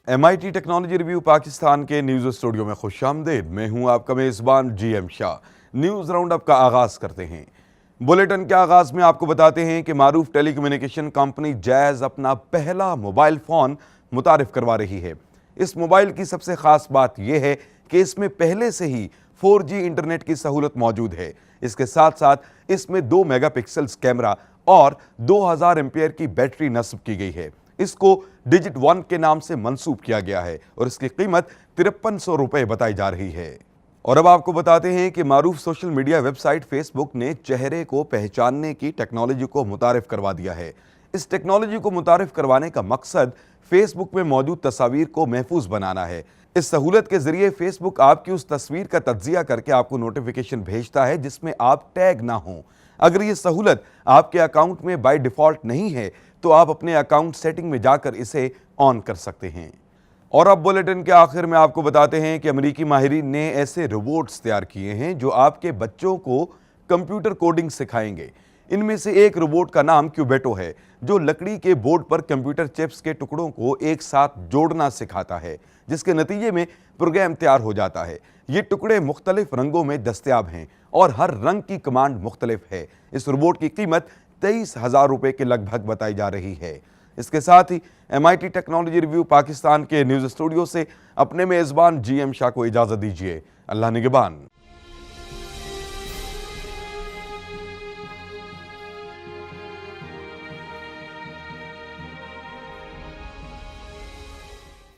MIT technology review Pakistan के news studio में खुशामदीद। मैं हूं आपका मेज़बान GM Shah. News round up का आगाज़ करते हैं। बुलेटिन के आगाज़ में आपको बताते हैं कि मारूफ टेलीकम्युनिकेशन कंपनी जैज़ अपना पहला मोबाइल फ़ोन मुतारिफ करवा रही है। इस मोबाइल की सबसे ख़ास बात यह है कि इसमें पहले से ही 4G इंटरनेट की सहूलत मौजूद है। इसके साथ साथ इसमें 2 मेगापिक्सल्स कैमरा और 2000 एम्पियर की बैटरी नस्ब की गई है। इसको डिजिट 1 के नाम से मंसूब किया गया है और इसकी कीमत 5300 रुपए बताई जा रही है। और अब आपको बताते हैं कि मारूफ सोशल मीडिया वेबसाइट फेसबुक ने चेहरे को पहचानने की टेक्नोलॉजी को मुतारिफ करवा दिया है। इस टेक्नोलॉजी को मुतारिफ करवाने का मकसद फेसबुक में मौजूद तस्वीर को महफूज बनाना है। इस सहूलत के जरिए फेसबुक आपकी उस तस्वीर का तज्जिया करके आपको नोटिफिकेशन भेजता है जिसमें आप टैग ना हो। अगर ये सहूलत आपके अकाउंट में बाय डिफॉल्ट नहीं है तो आप अपने अकाउंट सेटिंग में जाकर इसे ऑन कर सकते हैं। और अब बुलेटिन के आखिर में आपको बताते हैं कि अमेरिकी माहिरीन ने ऐसे रोबोट्स तैयार किए हैं जो आपके बच्चों को कंप्यूटर कोडिंग सिखाएंगे। इनमें से एक रोबोट का नाम क्यूबेटो है, जो लकड़ी के बोर्ड पर कंप्यूटर चिप्स के टुकड़ों को एक साथ जोड़ना सिखाता है, जिसके नतीजे में प्रोग्राम तैयार हो जाता है। ये टुकड़े मुख्तलिफ रंगों में दस्तयाब हैं और हर रंग की कमांड मुख्तलिफ है। इस रोबोट की कीमत 23,000 रुपए के लगभग बताई जा रही है। इसके साथ ही MIT टेक्नोलॉजी रिव्यू पाकिस्तान के न्यूज़ स्टूडियो से अपने मेज़बान GM शाह को इजाज़त दीजिए। अल्लाह निगहबान।